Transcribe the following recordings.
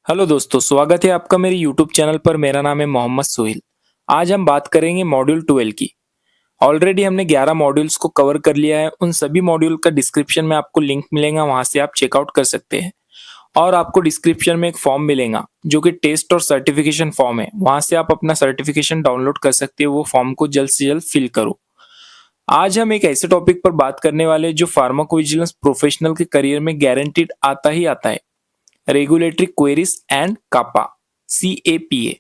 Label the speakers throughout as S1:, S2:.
S1: Hello दोस्तों, स्वागत है आपका मेरे यूट्यूब चैनल पर। मेरा नाम है मोहम्मद सोहिल। आज हम बात करेंगे मॉड्यूल 12 की। ऑलरेडी हमने 11 मॉड्यूल्स को कवर कर लिया है। उन सभी मॉड्यूल का डिस्क्रिप्शन में आपको लिंक मिलेगा, वहां से आप चेकआउट कर सकते हैं। और आपको डिस्क्रिप्शन में एक फॉर्म मिलेगा जो कि टेस्ट और सर्टिफिकेशन फॉर्म है। वहां से आप अपना सर्टिफिकेशन डाउनलोड कर सकते हो। वो फॉर्म को जल्द से जल्द फिल करो। आज हम एक ऐसे टॉपिक पर बात करने वाले हैं जो फार्माकोविजिलेंस प्रोफेशनल के करियर में गारंटीड आता ही आता है। Regulatory queries and CAPA, CAPA।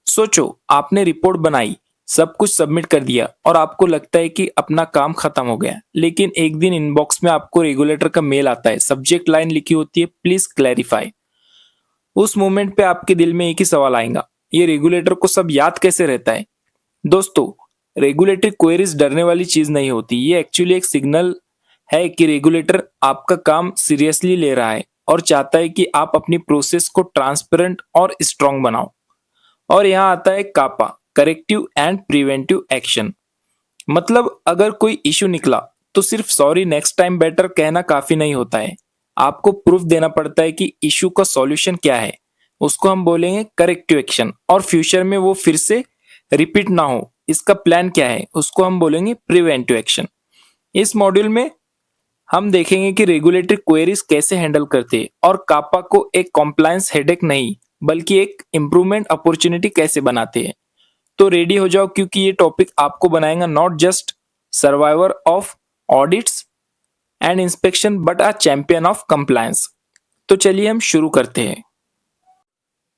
S1: सोचो, आपने रिपोर्ट बनाई, सब कुछ सबमिट कर दिया और आपको लगता है कि अपना काम खत्म हो गया। लेकिन एक दिन इनबॉक्स में आपको रेगुलेटर का मेल आता है। सब्जेक्ट लाइन लिखी होती है, प्लीज क्लैरिफाई। उस मोमेंट पे आपके दिल में एक ही सवाल आएगा, ये रेगुलेटर को सब याद कैसे रहता है। दोस्तों, रेगुलेटरी क्वेरीज डरने वाली चीज नहीं होती। ये एक्चुअली एक सिग्नल है कि रेगुलेटर आपका काम सीरियसली ले रहा है और चाहता है कि आप अपनी प्रोसेस को ट्रांसपेरेंट और स्ट्रांग बनाओ। और यहाँ आता है कापा, करेक्टिव एंड प्रिवेंटिव एक्शन। मतलब अगर कोई इशू निकला तो सिर्फ सॉरी नेक्स्ट टाइम बेटर कहना काफी नहीं होता है। आपको प्रूफ देना पड़ता है कि इशू का सॉल्यूशन क्या है। उसको हम बोलेंगे करेक्टिव एक्शन। और फ्यूचर में वो फिर से रिपीट ना हो, इसका प्लान क्या है, उसको हम बोलेंगे प्रिवेंटिव एक्शन। इस मॉड्यूल में हम देखेंगे कि रेगुलेटरी क्वेरीज कैसे हैंडल करते हैं और कापा को एक कॉम्प्लायंस हेडेक नहीं बल्कि एक इम्प्रूवमेंट अपॉर्चुनिटी कैसे बनाते हैं। तो रेडी हो जाओ, क्योंकि ये टॉपिक आपको बनाएगा not just survivor of audits and inspection but a champion of compliance. तो चलिए हम शुरू करते हैं।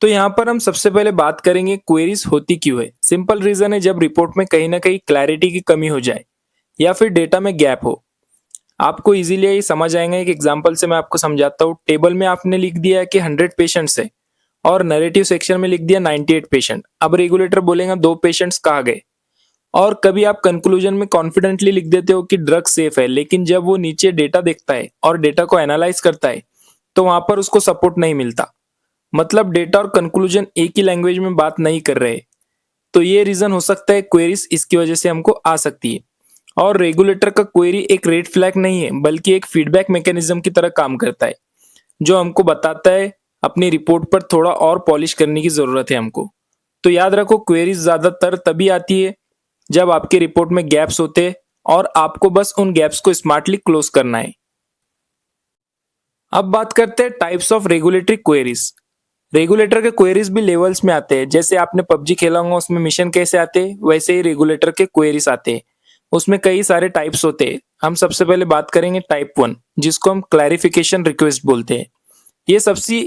S1: तो यहाँ पर हम सबसे पहले बात करेंगे क्वेरीज होती क्यों है। सिंपल रीजन है, जब रिपोर्ट में कहीं ना कहीं क्लैरिटी की कमी हो जाए या फिर डेटा में गैप हो। आपको इजीली ये समझ आएगा। एक एग्जांपल से मैं आपको समझाता हूँ। टेबल में आपने लिख दिया कि 100 पेशेंट्स है और नैरेटिव सेक्शन में लिख दिया 98 पेशेंट। अब रेगुलेटर बोलेगा 2 पेशेंट्स कहाँ गए। और कभी आप कंक्लूजन में कॉन्फिडेंटली लिख देते हो कि ड्रग सेफ है, लेकिन जब वो नीचे डेटा देखता है और डेटा को एनालाइज करता है तो वहां पर उसको सपोर्ट नहीं मिलता। मतलब डेटा और कंक्लूजन एक ही लैंग्वेज में बात नहीं कर रहे। तो ये रीजन हो सकता है क्वेरीज इसकी वजह से हमको आ सकती है। और रेगुलेटर का क्वेरी एक रेड फ्लैग नहीं है बल्कि एक फीडबैक मैकेनिज्म की तरह काम करता है, जो हमको बताता है अपनी रिपोर्ट पर थोड़ा और पॉलिश करने की जरूरत है हमको। तो याद रखो, क्वेरीज ज्यादातर तभी आती है जब आपके रिपोर्ट में गैप्स होते हैं और आपको बस उन गैप्स को स्मार्टली क्लोज करना है। अब बात करते हैं types of regulatory queries. Regulator के क्वेरीज भी लेवल्स में आते हैं। जैसे आपने पबजी खेला होगा, उसमें मिशन कैसे आते हैं, वैसे ही रेगुलेटर के क्वेरीज आते हैं। उसमें कई सारे टाइप्स होते हैं। हम सबसे पहले बात करेंगे टाइप 1, जिसको हम क्लैरिफिकेशन रिक्वेस्ट बोलते हैं। ये सबसे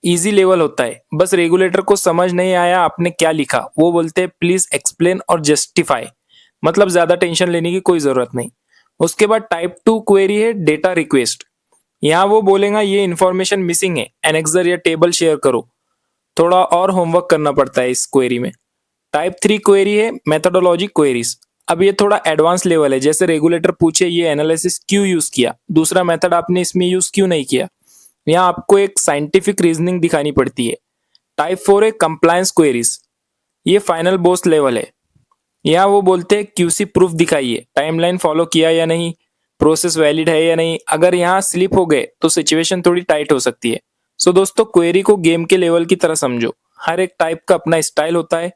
S1: इजी लेवल होता है। बस रेगुलेटर को समझ नहीं आया आपने क्या लिखा, वो बोलते हैं प्लीज एक्सप्लेन और जस्टिफाई। मतलब ज्यादा टेंशन लेने की कोई जरूरत नहीं। उसके बाद टाइप 2 क्वेरी है डेटा रिक्वेस्ट। यहाँ वो बोलेगा ये इन्फॉर्मेशन मिसिंग है, एनेक्सर या टेबल शेयर करो। थोड़ा और होमवर्क करना पड़ता है इस क्वेरी में। टाइप 3 क्वेरी है मेथोडोलॉजी क्वेरीज। अब ये थोड़ा एडवांस लेवल है। जैसे रेगुलेटर पूछे ये एनालिसिस क्यों यूज किया, दूसरा मेथड आपने इसमें यूज क्यों नहीं किया। यहाँ आपको एक साइंटिफिक रीजनिंग दिखानी पड़ती है। टाइप 4 है कंप्लायंस क्वेरीज। ये फाइनल बॉस लेवल है। यहाँ वो बोलते हैं QC प्रूफ दिखाइए, टाइमलाइन फॉलो किया या नहीं, प्रोसेस वैलिड है या नहीं। अगर यहाँ स्लिप हो गए तो सिचुएशन थोड़ी टाइट हो सकती है। सो दोस्तों, क्वेरी को गेम के लेवल की तरह समझो। हर एक टाइप का अपना स्टाइल होता है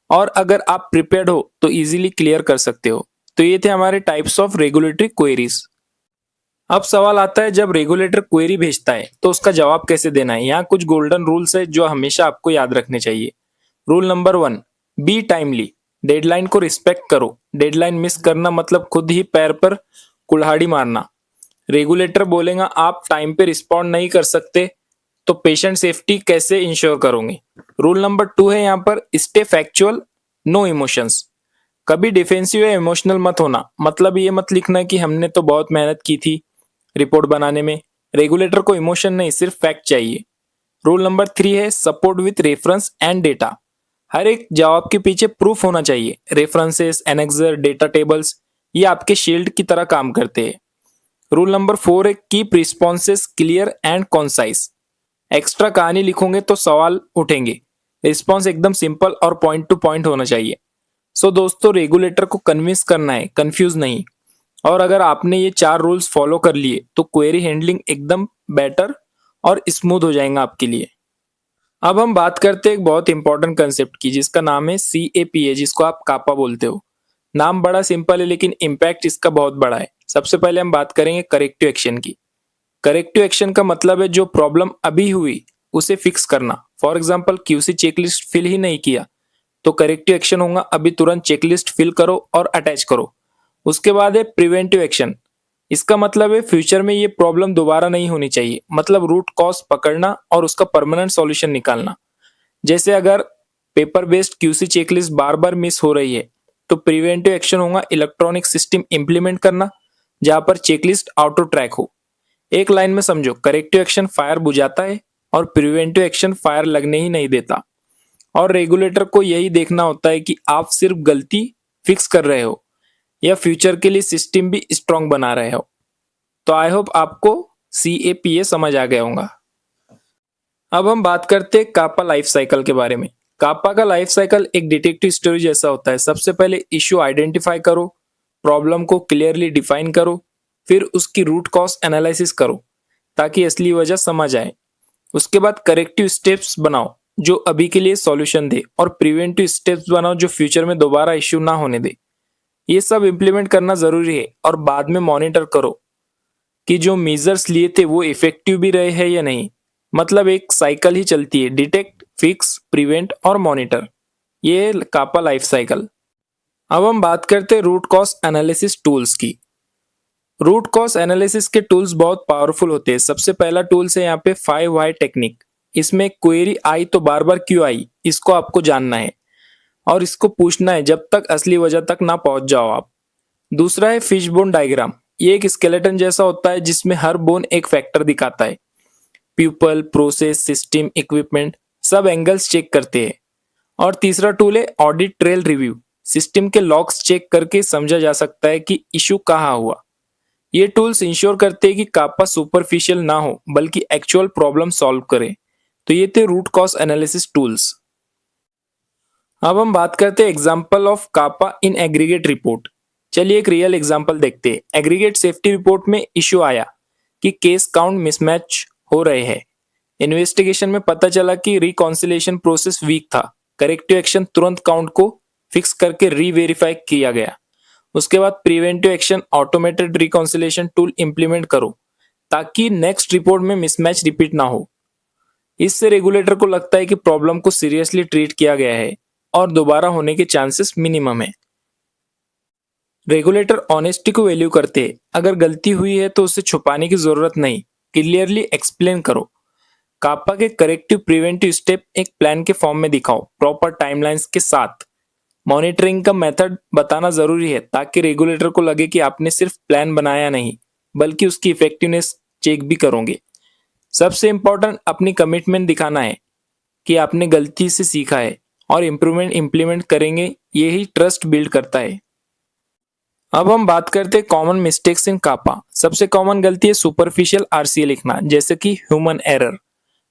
S1: और अगर आप प्रिपेयर्ड हो तो इजीली क्लियर कर सकते हो। तो ये थे हमारे टाइप्स ऑफ रेगुलेटरी क्वेरीज। अब सवाल आता है, जब रेगुलेटर क्वेरी भेजता है तो उसका जवाब कैसे देना है। यहाँ कुछ गोल्डन रूल्स है जो हमेशा आपको याद रखने चाहिए। Rule number 1, B timely. Deadline को रिस्पेक्ट करो। डेडलाइन मिस करना मतलब खुद ही पैर पर कुल्हाड़ी मारना। रेगुलेटर बोलेगा आप टाइम पे रिस्पॉन्ड नहीं कर सकते तो पेशेंट सेफ्टी कैसे इंश्योर करोगे। रूल नंबर 2 है यहाँ पर स्टे फैक्चुअल, नो इमोशंस। कभी डिफेंसिव या इमोशनल मत होना। मतलब ये मत लिखना कि हमने तो बहुत मेहनत की थी रिपोर्ट बनाने में। रेगुलेटर को इमोशन नहीं, सिर्फ फैक्ट चाहिए। रूल नंबर 3 है support with reference and data. हर एक जवाब के पीछे प्रूफ होना चाहिए। रेफरेंसेस, एनेक्सर, डेटा टेबल्स, ये आपके शील्ड की तरह काम करते हैं। रूल नंबर 4 है keep responses clear and concise. Extra कहानी लिखोगे तो सवाल उठेंगे। रिस्पॉन्स एकदम सिंपल और पॉइंट टू पॉइंट होना चाहिए। सो दोस्तों, रेगुलेटर को कन्विंस करना है, कंफ्यूज नहीं। और अगर आपने ये 4 रूल्स फॉलो कर लिए तो क्वेरी हैंडलिंग एकदम बेटर और स्मूथ हो जाएगा आपके लिए। अब हम बात करते हैं एक बहुत इंपॉर्टेंट कंसेप्ट की जिसका नाम है CAPA, जिसको आप कापा बोलते हो। नाम बड़ा सिंपल है लेकिन इम्पैक्ट इसका बहुत बड़ा है। सबसे पहले हम बात करेंगे करेक्टिव एक्शन की। करेक्टिव एक्शन का मतलब है जो प्रॉब्लम अभी हुई उसे फिक्स करना। For example QC checklist fill ही नहीं किया तो करेक्टिव एक्शन होगा अभी तुरंत चेकलिस्ट फिल करो और अटैच करो। उसके बाद है प्रिवेंटिव एक्शन। इसका मतलब है फ्यूचर में ये प्रॉब्लम दोबारा नहीं होनी चाहिए, मतलब रूट कॉज पकड़ना और उसका परमानेंट सॉल्यूशन निकालना। जैसे अगर पेपर बेस्ड QC चेकलिस्ट बार बार मिस हो रही है तो प्रिवेंटिव एक्शन होगा इलेक्ट्रॉनिक सिस्टम इंप्लीमेंट करना जहां पर चेकलिस्ट ऑटो ट्रैक हो। एक लाइन में समझो, करेक्टिव एक्शन फायर बुझाता है और प्रिवेंटिव एक्शन फायर लगने ही नहीं देता। और रेगुलेटर को यही देखना होता है कि आप सिर्फ गलती फिक्स कर रहे हो या फ्यूचर के लिए सिस्टम भी स्ट्रांग बना रहे हो। तो आई होप आपको CAPA समझ आ गया होगा। अब हम बात करते हैं कापा लाइफ साइकिल के बारे में। कापा का लाइफ साइकिल एक डिटेक्टिव स्टोरी जैसा होता है। सबसे पहले इश्यू आइडेंटिफाई करो, प्रॉब्लम को क्लियरली डिफाइन करो, फिर उसकी रूट कॉज एनालिसिस करो ताकि असली वजह समझ आए। उसके बाद करेक्टिव स्टेप्स बनाओ जो अभी के लिए सॉल्यूशन दे और प्रिवेंटिव स्टेप्स बनाओ जो फ्यूचर में दोबारा इश्यू ना होने दे। ये सब इंप्लीमेंट करना जरूरी है और बाद में मॉनिटर करो कि जो मेजर्स लिए थे वो इफेक्टिव भी रहे हैं या नहीं। मतलब एक साइकिल ही चलती है, डिटेक्ट, फिक्स, प्रिवेंट और मॉनिटर। ये है कापा लाइफ साइकिल। अब हम बात करते हैं रूट कॉज एनालिसिस टूल्स की। रूट कॉज एनालिसिस के टूल्स बहुत पावरफुल होते हैं। सबसे पहला टूल्स है यहाँ पे 5 Why टेक्निक। इसमें क्वेरी आई तो बार बार क्यों आई इसको आपको जानना है और इसको पूछना है जब तक असली वजह तक ना पहुंच जाओ आप। दूसरा है फिश बोन डायग्राम। ये एक स्केलेटन जैसा होता है जिसमें हर बोन एक फैक्टर दिखाता है। पीपल, प्रोसेस, सिस्टम, इक्विपमेंट सब एंगल्स चेक करते हैं। और तीसरा टूल है ऑडिट ट्रेल रिव्यू। सिस्टम के लॉग्स चेक करके समझा जा सकता है कि इशू कहाँ हुआ। ये टूल्स इंश्योर करते हैं कि कापा सुपरफिशियल ना हो बल्कि एक्चुअल प्रॉब्लम सॉल्व करे। तो ये थे रूट कॉज एनालिसिस टूल्स। अब हम बात करते हैं example of CAPA in aggregate report. चलिए एक रियल एग्जाम्पल देखते हैं। एग्रीगेट सेफ्टी रिपोर्ट में इश्यू आया कि केस काउंट मिसमैच हो रहे हैं। इन्वेस्टिगेशन में पता चला कि रिकॉन्सिलेशन प्रोसेस वीक था। करेक्टिव एक्शन तुरंत काउंट को फिक्स करके रीवेरीफाई किया गया। उसके बाद preventive action automated reconciliation tool implement करो ताकि नेक्स्ट रिपोर्ट में मिसमैच रिपीट ना हो। इससे रेगुलेटर को लगता है कि प्रॉब्लम को सीरियसली ट्रीट किया गया है और दोबारा होने के चांसेस मिनिमम है। रेगुलेटर ऑनेस्टी को वैल्यू करते हैं। अगर गलती हुई है तो उसे छुपाने की जरूरत नहीं, क्लियरली एक्सप्लेन करो। कापा के करेक्टिव प्रिवेंटिव स्टेप एक प्लान के फॉर्म में दिखाओ, प्रॉपर टाइमलाइंस के साथ। मॉनिटरिंग का मेथड बताना जरूरी है ताकि रेगुलेटर को लगे कि आपने सिर्फ प्लान बनाया नहीं बल्कि उसकी इफेक्टिवनेस चेक भी करोगे। सबसे इंपॉर्टेंट अपनी कमिटमेंट दिखाना है कि आपने गलती से सीखा है और इम्प्रूवमेंट इंप्लीमेंट करेंगे। यही ट्रस्ट बिल्ड करता है। अब हम बात करते हैं कॉमन मिस्टेक्स इन कापा। सबसे कॉमन गलती है सुपरफिशियल RCA लिखना, जैसे कि ह्यूमन एरर।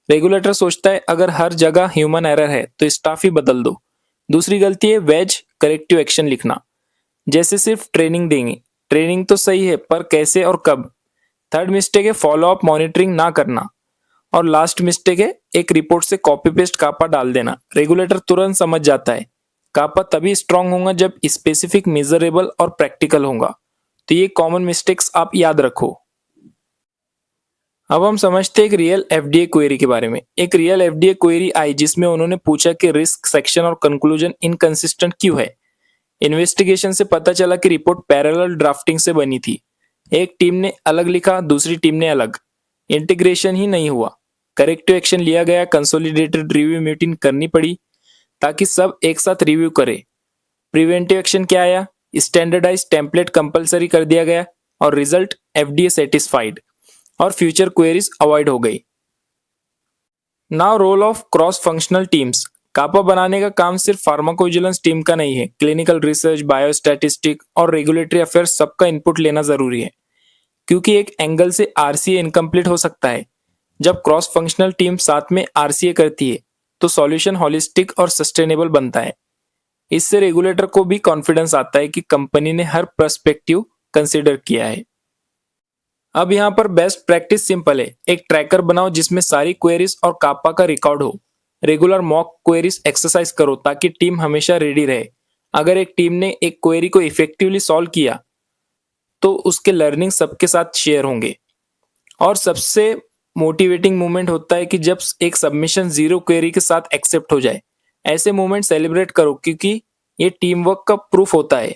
S1: रेगुलेटर सोचता है अगर हर जगह ह्यूमन एरर है तो स्टाफ ही बदल दो। दूसरी गलती है वेज करेक्टिव एक्शन लिखना, जैसे सिर्फ ट्रेनिंग देंगे। ट्रेनिंग तो सही है पर कैसे और कब। थर्ड मिस्टेक है फॉलो अप मॉनिटरिंग ना करना। और लास्ट मिस्टेक है एक रिपोर्ट से कॉपी पेस्ट कापा डाल देना। रेगुलेटर तुरंत समझ जाता है कापा तभी स्ट्रांग होगा जब स्पेसिफिक, मेजरेबल और प्रैक्टिकल होगा। तो ये कॉमन मिस्टेक्स आप याद रखो। अब हम समझते हैं एक रियल FDA क्वेरी के बारे में। एक रियल FDA क्वेरी आई जिसमें उन्होंने पूछा कि रिस्क सेक्शन और कंक्लूजन इनकंसिस्टेंट क्यों है। इन्वेस्टिगेशन से पता चला कि रिपोर्ट पैरेलल ड्राफ्टिंग से बनी थी। एक टीम ने अलग लिखा, दूसरी टीम ने अलग। इंटीग्रेशन ही नहीं हुआ। करेक्टिव एक्शन लिया गया, कंसोलिडेटेड रिव्यू मीटिंग करनी पड़ी ताकि सब एक साथ रिव्यू करे। प्रिवेंटिव एक्शन क्या आया, स्टैंडर्डाइज टेम्पलेट कंपलसरी कर दिया गया और रिजल्ट FDA सेटिस्फाइड और फ्यूचर क्वेरीज अवॉइड हो गई। Now role of cross functional teams. CAPA बनाने का काम सिर्फ फार्माकोविजिलेंस टीम का नहीं है। क्लिनिकल रिसर्च, बायोस्टैटिस्टिक और रेगुलेटरी अफेयर्स सबका इनपुट लेना जरूरी है क्योंकि एक एंगल से RCA इनकम्प्लीट हो सकता है। जब क्रॉस फंक्शनल टीम साथ में RCA करती है तो सॉल्यूशन होलिस्टिक और सस्टेनेबल बनता है। इससे रेगुलेटर को भी कॉन्फिडेंस आता है कि कंपनी ने हर पर्सपेक्टिव कंसिडर किया है। अब यहाँ पर बेस्ट प्रैक्टिस सिंपल है। एक ट्रैकर बनाओ जिसमें सारी क्वेरीज और कापा का रिकॉर्ड हो। रेगुलर मॉक क्वेरीज एक्सरसाइज करो ताकि टीम हमेशा रेडी रहे। अगर एक टीम ने एक क्वेरी को इफेक्टिवली सॉल्व किया तो उसके लर्निंग सबके साथ शेयर होंगे। और सबसे मोटिवेटिंग मोमेंट होता है कि जब एक सबमिशन जीरो क्वेरी के साथ एक्सेप्ट हो जाए। ऐसे मोमेंट सेलिब्रेट करो क्योंकि ये टीम वर्क का प्रूफ होता है